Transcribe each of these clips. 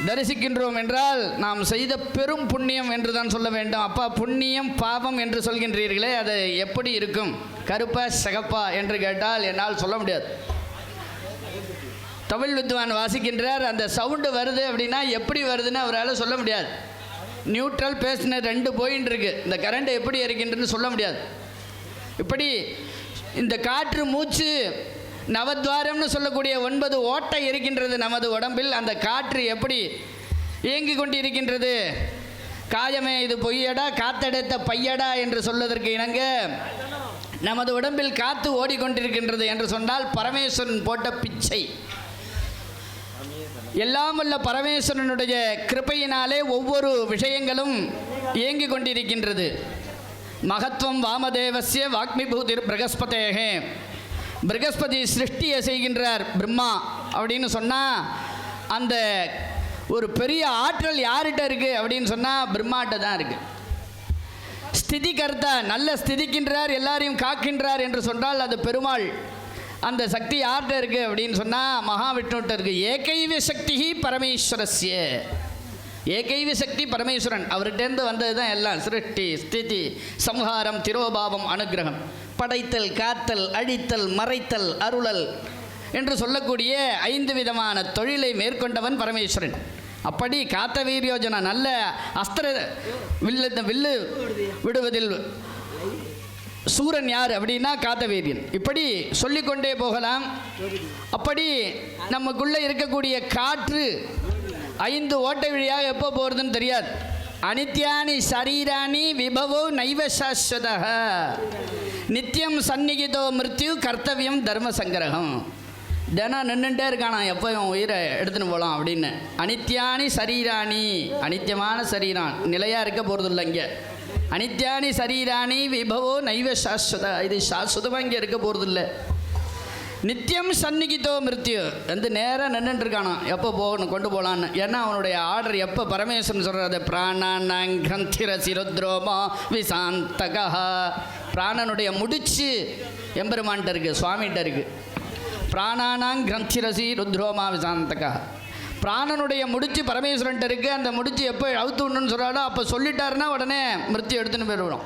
தரிசிக்கின்றோம் என்றால் நாம் செய்த பெரும் புண்ணியம் என்று தான் சொல்ல வேண்டும். அப்பா, புண்ணியம் பாவம் என்று சொல்கின்றீர்களே, அது எப்படி இருக்கும்? கருப்பா சிகப்பா என்று கேட்டால் என்னால் சொல்ல முடியாது. தமிழ் வித்வான் வாசிக்கின்றார், அந்த சவுண்டு வருது அப்படின்னா எப்படி வருதுன்னு அவரால் சொல்ல முடியாது. நியூட்ரல் பேசின 2 பாயிண்ட் இருக்குது. இந்த கரண்ட் எப்படி இருக்கின்றன்னு சொல்ல முடியாது. இப்படி இந்த காற்று மூச்சு நவத்வாரம்னு சொல்லக்கூடிய 9 ஓட்டை இருக்கின்றது நமது உடம்பில். அந்த காற்று எப்படி இயங்கி கொண்டு இருக்கின்றது? காயமே இது பொய்யடா காத்தெடுத்த பையடா என்று சொல்வதற்கு இணங்க நமது உடம்பில் காற்று ஓடிக்கொண்டிருக்கின்றது என்று சொன்னால் பரமேஸ்வரன் போட்ட பிச்சை. எல்லாம் வல்ல பரமேஸ்வரனுடைய கிருபையினாலே ஒவ்வொரு விஷயங்களும் இயங்கி கொண்டிருக்கின்றது. மகத்துவம் வாமதேவசிய வாக்மிபூதிர் பிரகஸ்பதேகே. பிரகஸ்பதி சிருஷ்டியை செய்கின்றார் பிரம்மா அப்படின்னு சொன்னால் அந்த ஒரு பெரிய ஆற்றல் யார்கிட்ட இருக்குது அப்படின்னு சொன்னால் பிரம்மாட்ட தான் இருக்குது. ஸ்திதி கர்த்தா, நல்ல ஸ்திதிக்கின்றார், எல்லாரையும் காக்கின்றார் என்று சொன்னால் அது பெருமாள். அந்த சக்தி யார்கிட்ட இருக்குது அப்படின்னு சொன்னால் மகாவிஷ்ணுகிட்ட இருக்குது. ஏகைவ சக்தி பரமேஸ்வரஸ்ய. ஏகைவ சக்தி பரமேஸ்வரன், அவர்கிட்டேருந்து வந்தது தான் எல்லாம். சிருஷ்டி, ஸ்திதி, சம்ஹாரம், திரோபாவம், அனுகிரகம். படைத்தல், காத்தல், அழித்தல், மறைத்தல், அருளல் என்று சொல்லக்கூடிய 5 விதமான தொழிலை மேற்கொண்டவன் பரமேஸ்வரன். அப்படி காத்த வீரியோஜனா, நல்ல அஸ்திர வில்லு விடுவதில் சூரன் யார் அப்படின்னா காத்த வீரியன். இப்படி சொல்லிக்கொண்டே போகலாம். அப்படி நமக்குள்ளே இருக்கக்கூடிய காற்று 5 ஓட்டை வழியாக எப்போ போகிறதுன்னு தெரியாது. அனித்யானி சரீராணி விபவோ நைவ சாஸ்வத நித்தியம் சந்நிகிதோ மிருத்யு கர்த்தவியம் தர்ம சங்கிரகம். தினம் நின்றுட்டே இருக்கானா, எப்போ உயிரை எடுத்துன்னு போகலாம் அப்படின்னு. அனித்யானி சரீராணி, அனித்தியமான சரீரம் நிலையாக இருக்க போகிறது இல்லை. இங்கே அனித்யானி சரீராணி விபவோ நைவ சாஸ்வத, இது சாஸ்வதமாக இங்கே இருக்க போகிறது இல்லை. நித்தியம் சந்நிகிதோ மிருத்யு, வந்து நேராக நின்றுட்டுருக்கானா, எப்போ போகணும் கொண்டு போகலான்னு. ஏன்னா அவனுடைய ஆர்டர் எப்போ பரமேஸ்வரன் சொல்கிறது, பிராணாங்கிரந்தி ருத்ரோமா விசாந்தகா. பிராணனுடைய முடிச்சு எம்பெருமான்கிட்ட இருக்குது, சுவாமிகிட்ட இருக்குது. பிராணாங்கிரந்தி ருத்ரோமா விசாந்தகா. பிராணனுடைய முடிச்சு பரமேஸ்வரன்ட்ட இருக்குது. அந்த முடிச்சு எப்போ அவுத்து விடணும்னு சொல்கிறாலோ அப்போ சொல்லிட்டாருன்னா உடனே மிருத்யு எடுத்துன்னு போயிடுவோம்.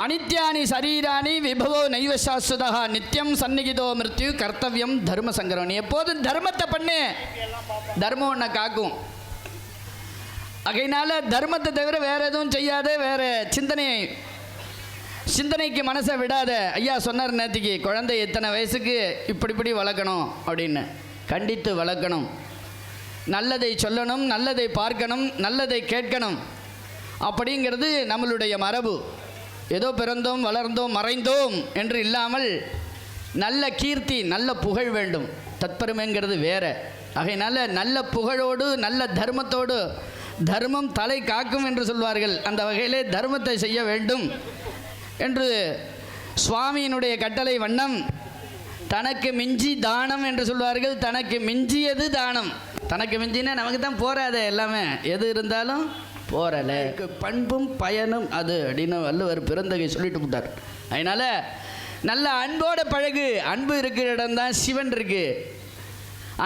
அனித்யானி சரீராணி விபவோ நைவ சாஸ்வதா நித்தியம் சந்நிகிதோ மிருத்யு கர்த்தவியம் தர்ம சங்கரம். நீ எப்போதும் தர்மத்தை பண்ணு, தர்மம் உன்னை காக்கும். ஆகையினால தர்மத்தை தவிர வேறு எதுவும் செய்யாத, வேறு சிந்தனைக்கு மனசை விடாத. ஐயா சொன்னார் நேற்றுக்கு, குழந்தை எத்தனை வயசுக்கு இப்படி வளர்க்கணும் அப்படின்னு. கண்டித்து வளர்க்கணும், நல்லதை சொல்லணும், நல்லதை பார்க்கணும், நல்லதை கேட்கணும். அப்படிங்கிறது நம்மளுடைய மரபு. ஏதோ பிறந்தோம் வளர்ந்தோம் மறைந்தோம் என்று இல்லாமல் நல்ல கீர்த்தி, நல்ல புகழ் வேண்டும். தற்பெருமைங்கிறது வேற. ஆகையினால நல்ல புகழோடு நல்ல தர்மத்தோடு, தர்மம் தலை காக்கும் என்று சொல்வார்கள். அந்த வகையிலே தர்மத்தை செய்ய வேண்டும் என்று சுவாமியினுடைய கட்டளை வண்ணம் தனக்கு மிஞ்சி தானம் என்று சொல்வார்கள். தனக்கு மிஞ்சியது தானம். தனக்கு மிஞ்சினா நமக்கு தான் போராத, எல்லாமே எது இருந்தாலும் போரலை, பண்பும் பயனும் அது அப்படின்னு வள்ளுவர் பிறந்தகை சொல்லிட்டு போட்டார். அதனால் நல்ல அன்போட பழகு. அன்பு இருக்கிற இடம்தான் சிவன் இருக்கு.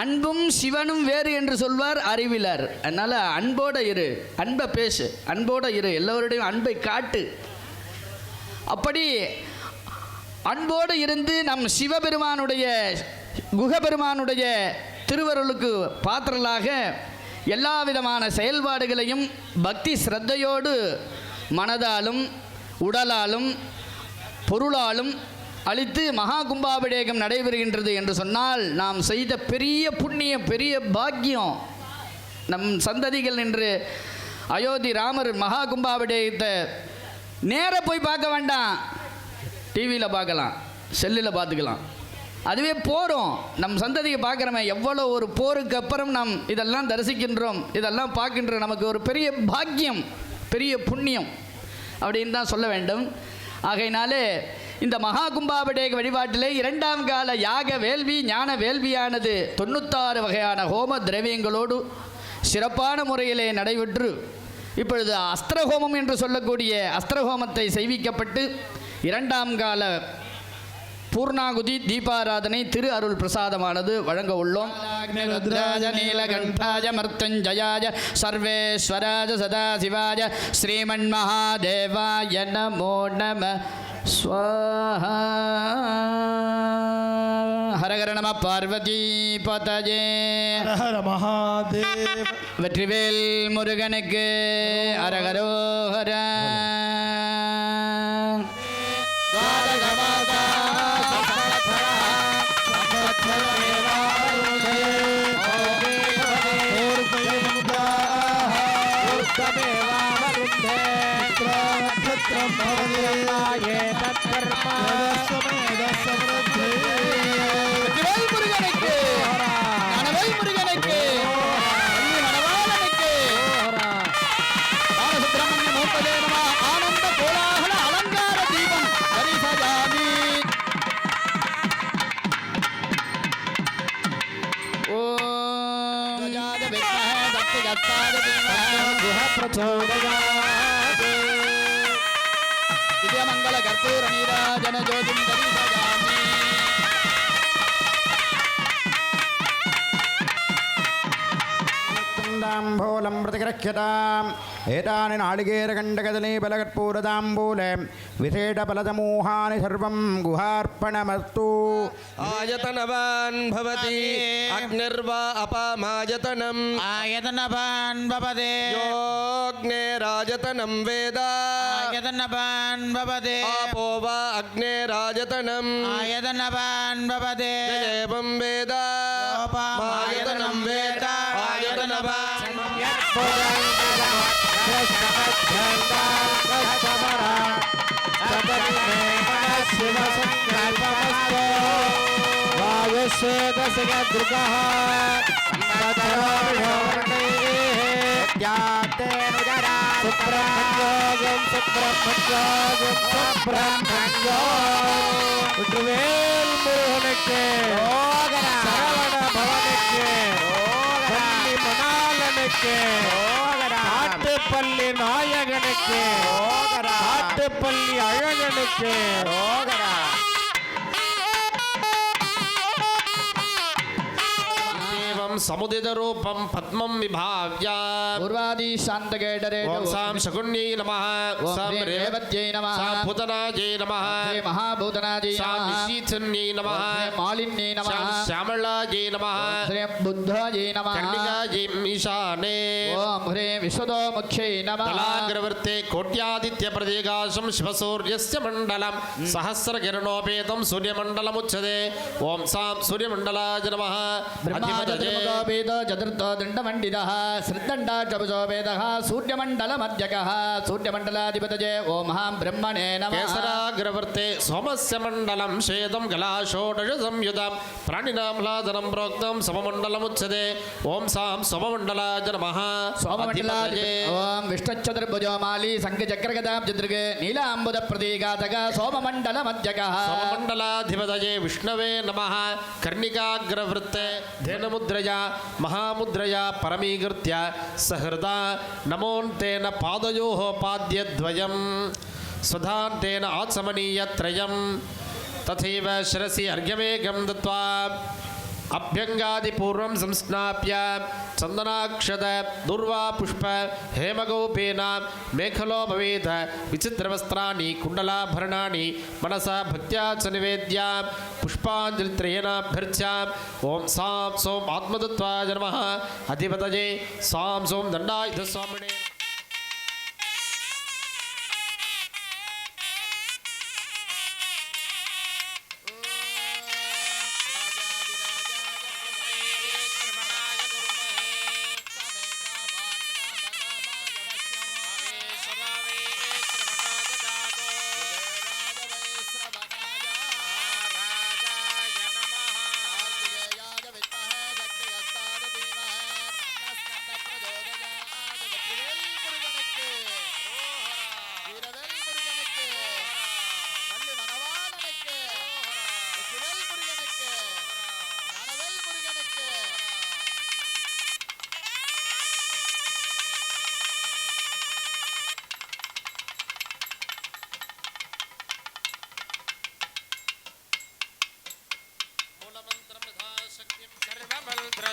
அன்பும் சிவனும் வேறு என்று சொல்வார் அறிவிலார். அதனால் அன்போட இரு, அன்பை பேசு, அன்போட இரு, எல்லோருடையும் அன்பை காட்டு. அப்படி அன்போடு இருந்து நம் சிவபெருமானுடைய குகபெருமானுடைய திருவருளுக்கு பாத்திரலாக எல்லா விதமான செயல்பாடுகளையும் பக்தி ஸ்ரத்தையோடு மனதாலும் உடலாலும் பொருளாலும் அளித்து மகா கும்பாபிஷேகம் நடைபெறுகின்றது என்று சொன்னால் நாம் செய்த பெரிய புண்ணியம், பெரிய பாக்கியம். நம் சந்ததிகள் என்று அயோத்தி ராமர் மகா கும்பாபிஷேகத்தை நேராக போய் பார்க்க வேண்டாம், டிவியில் பார்க்கலாம், செல்லில் பார்த்துக்கலாம். அதுவே போகிறோம், நம் சந்ததியை பார்க்குறோமே. எவ்வளோ ஒரு போருக்கு அப்புறம் நாம் இதெல்லாம் தரிசிக்கின்றோம், இதெல்லாம் பார்க்கின்றோம். நமக்கு ஒரு பெரிய பாக்கியம், பெரிய புண்ணியம் அப்படின்னு தான் சொல்ல வேண்டும். ஆகையினாலே இந்த மகா கும்பாபிஷேக வழிபாட்டிலே 2ஆம் கால யாக வேள்வி ஞான வேள்வியானது 96 வகையான ஹோம திரவியங்களோடு சிறப்பான முறையிலே நடைபெற்று இப்பொழுது அஸ்திரஹோமம் என்று சொல்லக்கூடிய அஸ்திரஹோமத்தை செய்விக்கப்பட்டு 2ஆம் கால பூர்ணாகுதி தீபாராதனை திரு அருள் பிரசாதமானது வழங்க உள்ளோம். நீலகண்டாய மர்த்தஞ்சயாய சர்வேஸ்வராஜ சதாசிவாய ஸ்ரீமன் மகாதேவாய நமோ நம ஸ்வாஹா. ஹரஹர நம பார்வதி பதஜே ஹர மகாதேவ. வெற்றிவேல் முருகனுக்கு ஹரஹரோஹர. दिव्यमंगल कर्पूर नीराजन ज्योतिं दर्शयामि. ताम्बूलं प्रतिगृह्यताम् एतानि नालिकेरकण्डकदली बलकर्पूरताम्बूले विशेषफलसमूहानि सर्वं गुहार्पणमस्तु. आयतनवान् भवति अग्निर्वा अपामायतनम् आयतनवान् भवते योऽग्नेरायतनं वेद आयतनवान् भवते आपो वा अग्नेरायतनम् आयतनवान् भवते एवं वेद आयतनं वेद आयतनवान् காட்டுப்பள்ளி நாயகனுக்கு காட்டுப்பள்ளி அழகனுக்கு समुदित रूपम पद्मं विभाव्य पूर्वादि शांतकेटरे ओम साम शकुन्यै नमः ओम साम रेवत्यै नमः साम भूतनायै नमः श्री महाभूतनायै साम नमः निशीथन्यै नमः मालिन्यै नमः साम श्यामलायै नमः श्री बुद्धायै नमः कर्णिकायै ईशाने ओम ह्रीं विश्वतोमुख्यै नमः तलाग्रवर्ते कोट्यादित्य प्रदेकाशं शिवसूर्यस्य मण्डलं सहस्रकिरणोपेतं सूर्यमण्डलमुच्यते ओम साम सूर्यमण्डलाय नमः ब्रह्माजो चतुर्थो दण्डमण्डितः श्रद्दण्डाक्षपसो वेदः सूर्यमण्डलमध्यकः सूर्यमण्डलाधिपतये ओम हां ब्रह्मणे नमः केसराग्रवर्ते सोमस्य मण्डलं शेदं कलाषोडश संयुतं प्राणिनां ह्लादनं प्रोक्तं सममण्डलमुच्यते ओम सां सोममण्डलाय नमः सोममण्डलाधिपतये ओम विष्णुचतुर्भुजो माली शङ्खचक्रगदाब्जदृग् नीलाम्बुदप्रतीघातक सोममण्डलमध्यकः सोममण्डलाधिपतये विष्णवे नमः कर्णिकाग्रवृत्ते धेनुमुद्रया महामुद्रया परमीकृत्य सहृदा नमोन्तेन पादयोः पाद्यद्वयं स्वधान्तेन आत्समनीयत्रयं तथैव शिरसि अर्घ्यमेकं दत्त्वा अभ्यंगादिपूर्वं संस्नाप्य चंदनाक्षत दुर्वा पुष्प हेमगोपेन मेखलो भवेत् विचित्रवस्त्राणि कुण्डलाभरणानि मनसा भक्त्या च निवेद्य पुष्पाञ्जलित्रयेनाभ्यर्च्य ओम सां सोम आत्मदत्वाय नमः अधिपतये सां सोम दण्डायुधस्वामिने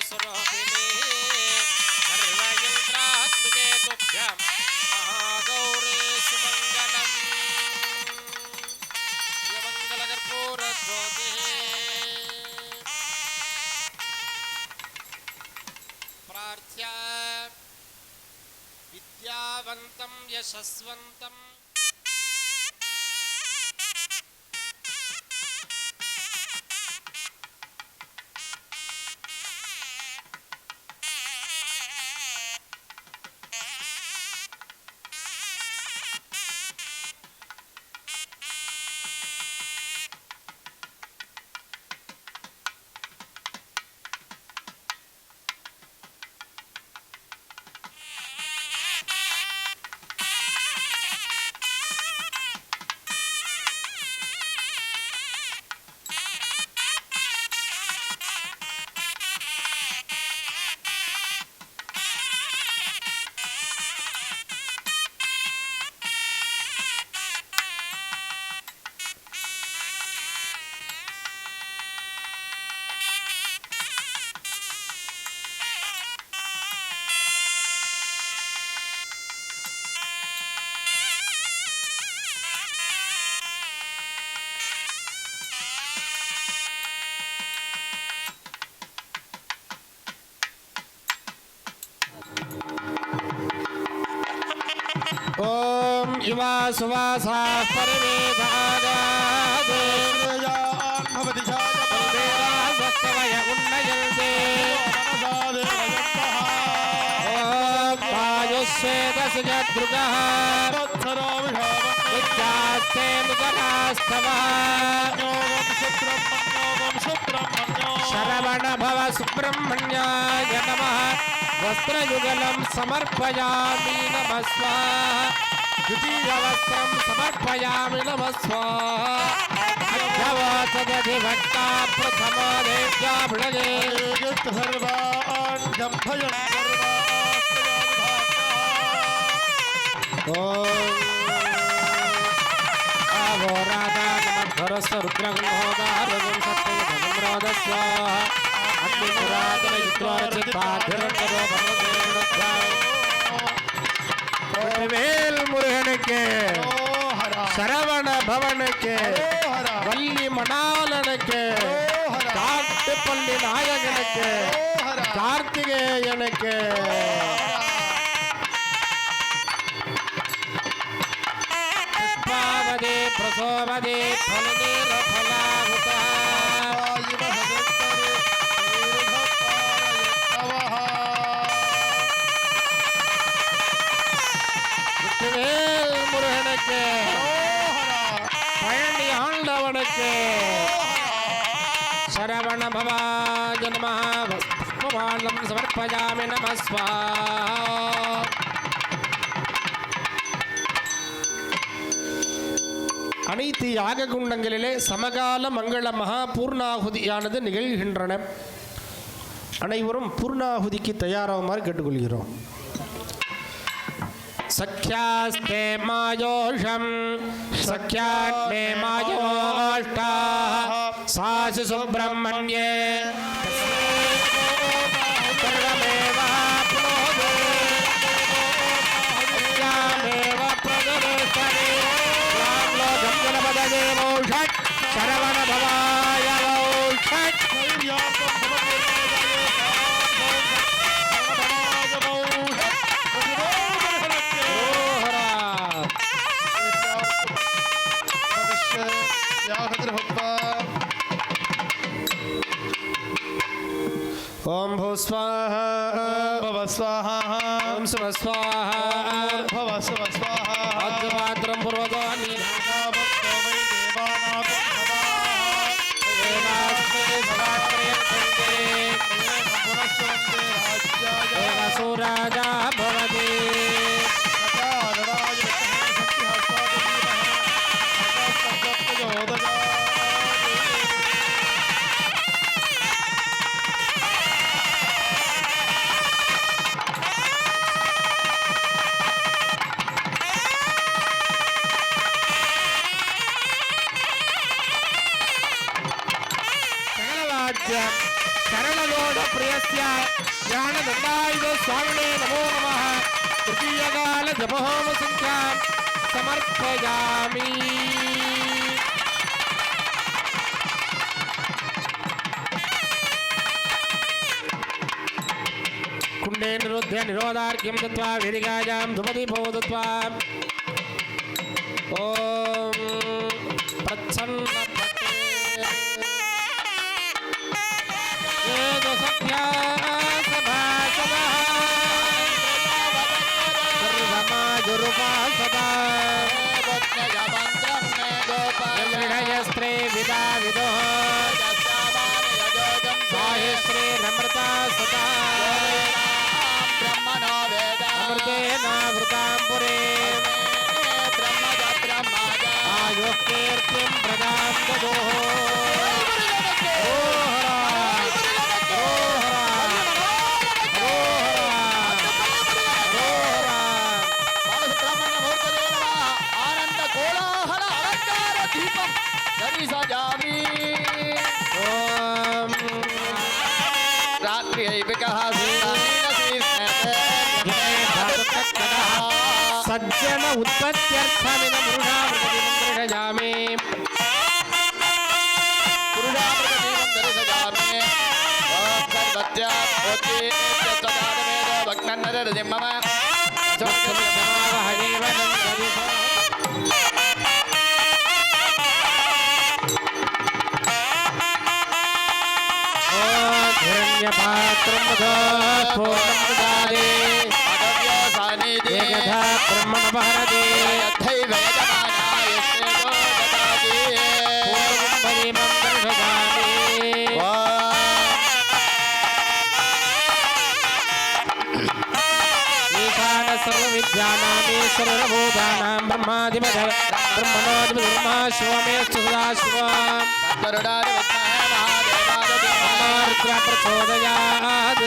स्वरूपिणी सर्वयन्त्रात्मिके तुभ्यं महागौरी सुमङ्गलम् मंगलकर्पूरज्योतिः प्रार्थ्य विद्यावन्तं यशस्वन्तं ओम इवा सुवासा परिवेदागादे श्रेयान् भवति देवा सत्वय उन्नयन्ते ओम पायुस्वेदस्य जद्रुगः विद्यास्ते नुतरास्तवः शरवण भव सुब्रह्मण्याय नमः वस्त्रयुगलं समर्पयामि नमः स्वाहा द्वितीयवस्त्रं समर्पयामि नमः स्वाहा अध्यवसदधिभट्टा प्रथमो देव्या भृणे सर्वान् गम्भयन् आवो राधा नमः रुद्रगुणोदारगुं सत्यगुणोदस्व வேல் முருகனுக்கு சரவண பவனுக்கு வள்ளி மணாலனுக்கு காட்டுப்பள்ளி நாயகனுக்கு கார்த்திகேயனுக்கு புஷ்பாவதே பிரசோவதே ஃபலநீர ஃபலாஹுதா வேல் முருகனுக்கு பழனி ஆண்டவனுக்கு சரவண பவாய நமः புஷ்பமாலம் சமர்ப்பயாமி நமः ஸ்வாஹா அனைத்து யாக குண்டங்களிலே சமகால மங்கள மகா பூர்ணாகுதியானது நிகழ்கின்றன. அனைவரும் பூர்ணாகுதிக்கு தயாராகுமாறு கேட்டுக்கொள்கிறோம். सख्यास्ते मायोषं सख्याग्ने मायोष्टाः सासि सुब्रह्मण्ये सर्वमेवाप्नोति सख्यामेव प्रदर्शने रामलोकं जनपदये मौषट् शरवणभवाय मौषट् ओम भू स्वाहा भव स्वाहा ओम शिव स्वाहा भव शिव स्वाहा अद्यमात्रं पूर्वगामि सूराजा भवति ಶರಣಗೌಡ ಪ್ರಿಯ नमस्य ज्ञानदण्डायुध स्वामिने नमो नमः तृतीयकाल जपहोम संख्यां समर्पयामि कुण्डे निरुद्ध्य निरोधार्घ्यं दत्त्वा वेदिकायां धूपदीपो दत्त्वा ॐ प्रच्छन्नभक्ते वेदसख्या सभासदः सर्वमाजुरुपासदा निर्णयस्त्रे विदा विदो साहिश्री नम्रता सदा अमृतेनावृतां पुरे आयुः कीर्तिं प्रदां ददोः सज्जन उत्पत्त्यर्थमिदं पुरुषामृतजामे हिरण्यपात्रं पूर्णं ददाति एकधा ब्रह्मण भारते ईशान सर्वविद्यानामीश्वरभूतानां ब्रह्माधिपत ब्रह्मणोऽधिपतिर्मा शिवमेस्तु सदा शिवम् प्रचोदयात्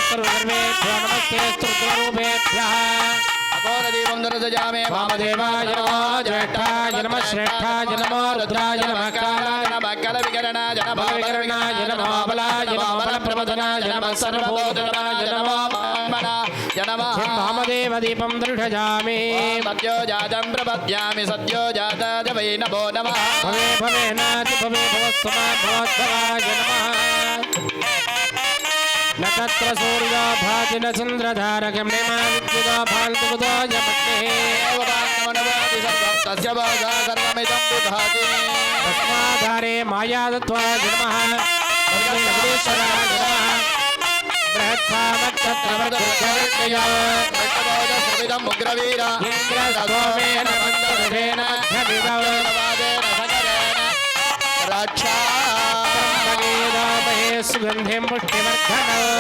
सर्वेभ्यो नमस्ते स्तुतिरूपेभ्यः वामदेवाय नमो ज्येष्ठाय नमः श्रेष्ठाय नमो रुद्राय नमः कालाय नमः कलविकरणाय नमः बलाय नमः बलप्रबोधनाय नमः सर्वबोधनाय नमः वामदेवदीपं दृढयामि सद्यो जातं प्रपद्यामि सद्यो जाताय वै नमो नमः भवे भवेनाति भवे भवस्वमा भवद्भवाय नमः न तत्र सूर्यो भाति न चन्द्रधारकं निमा विद्युतो भान्तुतो यमग्ने तस्य भागा सर्वमिदं विभाति तस्माधारे मायादत्वाय नमः नगरेश्वराय नमः बृहत्सामक्षत्रवर्गोदया सर्वमिदं उग्रवीर इन्द्रस्तोमेन मन्दरेण मध्यविभव रक्षा सुगन्धिं पुष्टिवर्धनम्